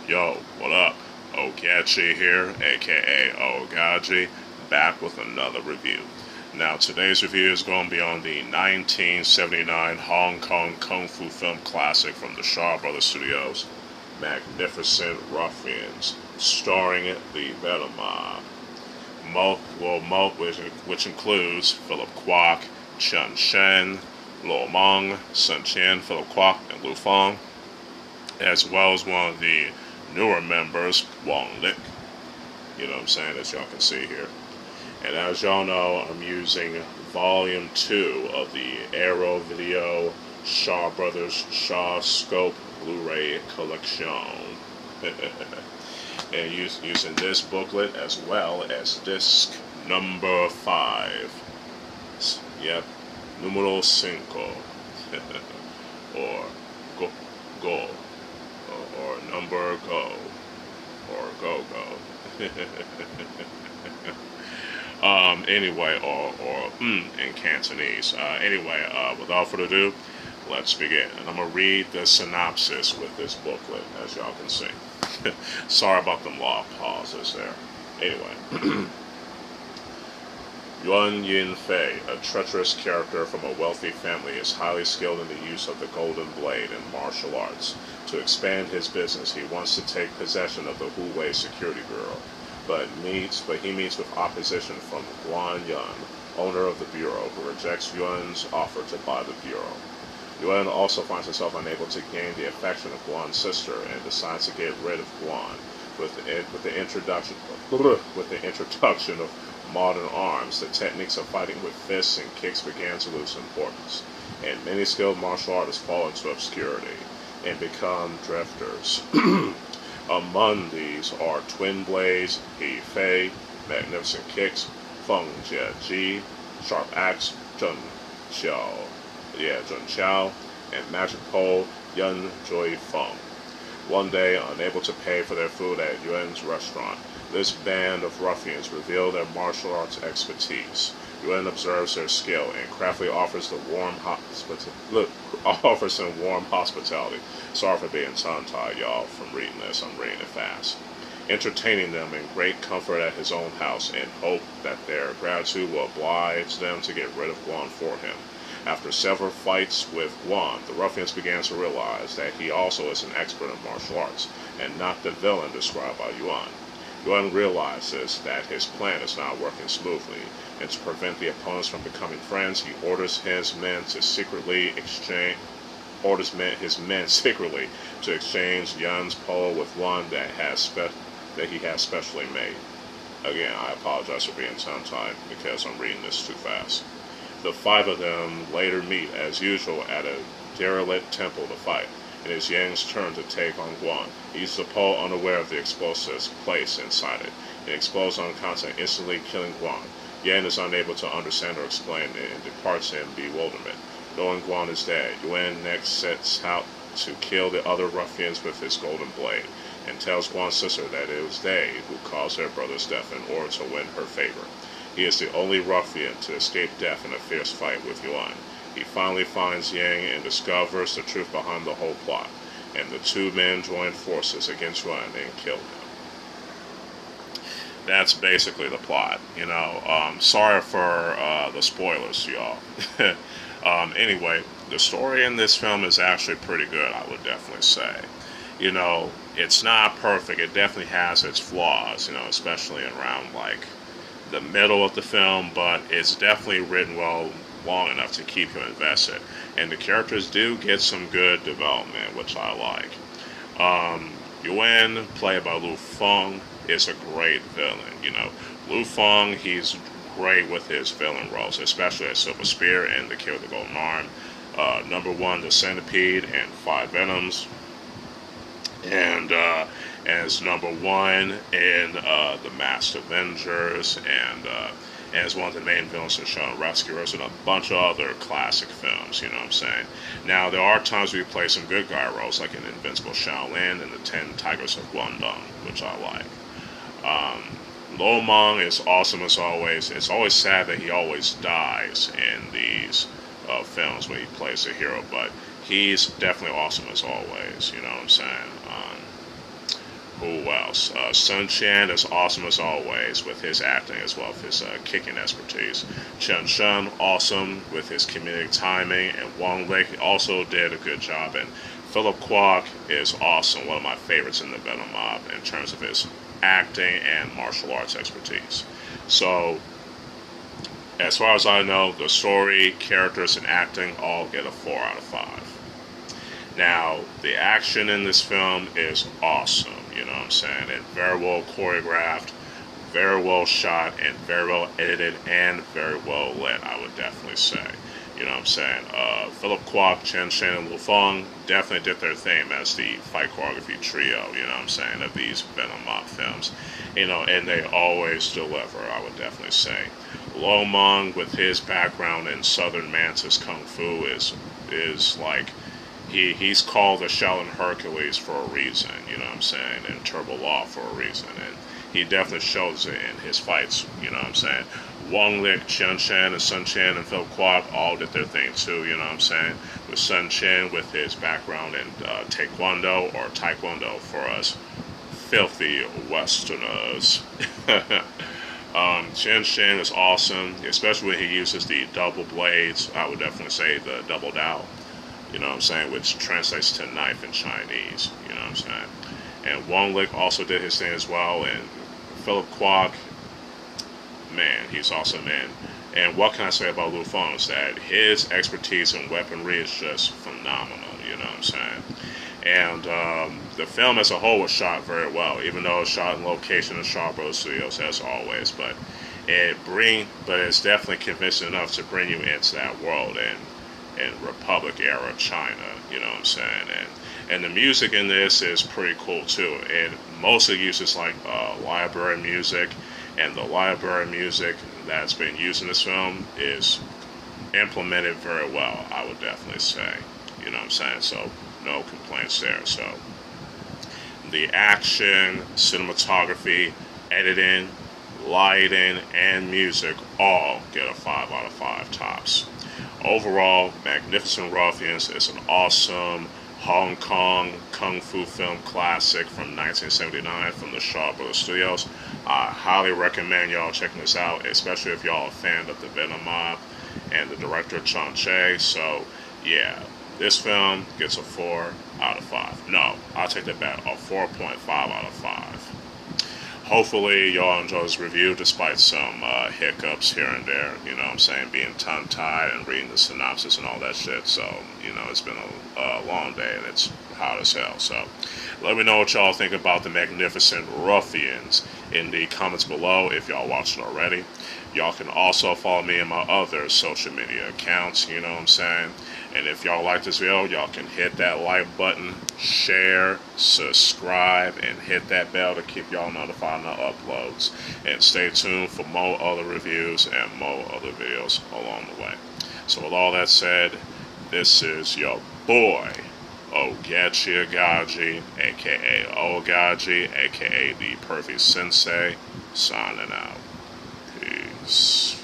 Yo, what up? Ogechi here, aka Oaghaji, back with another review. Now, today's review is going to be on the 1979 Hong Kong Kung Fu film classic from the Shaw Brothers Studios, Magnificent Ruffians, starring the Venom Mob. Which includes Phillip Kwok, Sheng, Mang, Chien, Phillip Kwok, and Feng, as well as one of the newer members, Wong. You know what I'm saying, as y'all can see here. And as y'all know, I'm using Volume 2 of the Arrow Video Shaw Brothers Shaw Scope Blu-ray Collection. And using this booklet as well as disc number 5. Yep, numero 5. or go. Or number go, or go. Anyway, or in Cantonese. Without further ado, let's begin. And I'm gonna read the synopsis with this booklet, as y'all can see. Sorry about them long pauses there. Anyway. Yuan Yin Fei, a treacherous character from a wealthy family, is highly skilled in the use of the Golden Blade and martial arts. To expand his business, he wants to take possession of the Hu-Wei Security Bureau, but he meets with opposition from Guan Yun, owner of the bureau, who rejects Yuan's offer to buy the bureau. Yuan also finds himself unable to gain the affection of Guan's sister and decides to get rid of Guan with the introduction of modern arms. The techniques of fighting with fists and kicks began to lose importance, and many skilled martial artists fall into obscurity and become drifters. Among these are Twin Blades, He Fei, Magnificent Kicks, Feng Jie, Sharp Axe, Zheng Qiao, and Magic Pole, Yun Joy Feng. One day, unable to pay for their food at Yuan's restaurant, this band of ruffians reveal their martial arts expertise. Yuan observes their skill and craftily offers them warm hospitality. Sorry for being tongue-tied, y'all, from reading this. I'm reading it fast. Entertaining them in great comfort at his own house in hope that their gratitude will oblige them to get rid of Guan for him. After several fights with Wang, the ruffians began to realize that he also is an expert in martial arts, and not the villain described by Yuan. Yuan realizes that his plan is not working smoothly, and to prevent the opponents from becoming friends, he orders his men secretly to exchange Yuan's pole with one that he has specially made. Again, I apologize for being tongue-tied because I'm reading this too fast. The 5 of them later meet, as usual, at a derelict temple to fight. It is Yang's turn to take on Guan. He uses the pole unaware of the explosives placed inside it. It explodes on contact, instantly killing Guan. Yang is unable to understand or explain it and departs in bewilderment. Knowing Guan is dead, Yuan next sets out to kill the other ruffians with his golden blade, and tells Guan's sister that it was they who caused their brother's death in order to win her favor. He is the only ruffian to escape death in a fierce fight with Yuan. He finally finds Yang and discovers the truth behind the whole plot, and the two men join forces against Yuan and kill him. That's basically the plot. Sorry for the spoilers, y'all. Anyway, the story in this film is actually pretty good, I would definitely say. It's not perfect. It definitely has its flaws, especially around, the middle of the film, but it's definitely written well long enough to keep you invested. And the characters do get some good development, which I like. Yuan, played by Feng, is a great villain. Feng, he's great with his villain roles, especially as Silver Spear and the Kid with the Golden Arm. Number 1, the Centipede, and 5 Venoms. And as number 1 in the Masked Avengers, and as one of the main villains in Sheng Rescuers, and a bunch of other classic films, Now, there are times we play some good guy roles, like in Invincible Shaolin and the 10 Tigers of Guangdong, which I like. Mang is awesome as always. It's always sad that he always dies in these films when he plays the hero, but he's definitely awesome as always, you know what I'm saying? Who else? Chien is awesome as always with his acting as well as his kicking expertise. Sheng awesome with his comedic timing, and Wong also did a good job. And Phillip Kwok is awesome, one of my favorites in the Venom Mob in terms of his acting and martial arts expertise. So, as far as I know, the story, characters, and acting all get a 4 out of 5. Now, the action in this film is awesome, you know what I'm saying? And very well choreographed, very well shot, and very well edited, and very well lit, I would definitely say. You know what I'm saying? Phillip Kwok, Chien, and Feng definitely did their thing as the fight choreography trio, you know what I'm saying, of these Venom Mob films. You know, and they always deliver, I would definitely say. Mang, with his background in Southern Mantis Kung Fu, is like, he's called the Shaolin Hercules for a reason, you know what I'm saying, and Turbo Law for a reason, and he definitely shows it in his fights, you know what I'm saying. Wong, Chien, and Sun Chien and Phillip Kwok all did their thing too, you know what I'm saying. With Sun Chien with his background in Taekwondo, or Taekwondo for us filthy Westerners. Chien is awesome, especially when he uses the double blades. I would definitely say the double dao, you know what I'm saying, which translates to knife in Chinese, you know what I'm saying. And Wong also did his thing as well, and Phillip Kwok, man, he's awesome, man. And what can I say about Lu Feng is that his expertise in weaponry is just phenomenal, you know what I'm saying. And the film as a whole was shot very well, even though it was shot in location in Shaw Bros. Studios as always. But it's definitely convincing enough to bring you into that world in Republic era China, you know what I'm saying. And the music in this is pretty cool too. It mostly uses like library music, and the library music that's been used in this film is implemented very well, I would definitely say. You know what I'm saying? So no complaints there. So the action, cinematography, editing, lighting, and music all get a 5 out of 5 tops. Overall, Magnificent Ruffians is an awesome Hong Kong Kung Fu film classic from 1979 from the Shaw Brothers Studios. I highly recommend y'all checking this out, especially if y'all are a fan of the Venom Mob and the director Cheh. So, yeah, this film gets a 4 out of 5. No, I'll take that back, a 4.5 out of 5. Hopefully y'all enjoy this review despite some hiccups here and there, you know what I'm saying, being tongue-tied and reading the synopsis and all that shit. So, you know, it's been a long day and it's hot as hell. So let me know what y'all think about the Magnificent Ruffians in the comments below if y'all watched it already. Y'all can also follow me in my other social media accounts, you know what I'm saying. And if y'all like this video, y'all can hit that like button, share, subscribe, and hit that bell to keep y'all notified on the uploads. And stay tuned for more other reviews and more other videos along the way. So with all that said, this is your boy, Ogechi Aghaji, aka Oaghaji, aka the Perfect Sensei, signing out. Peace.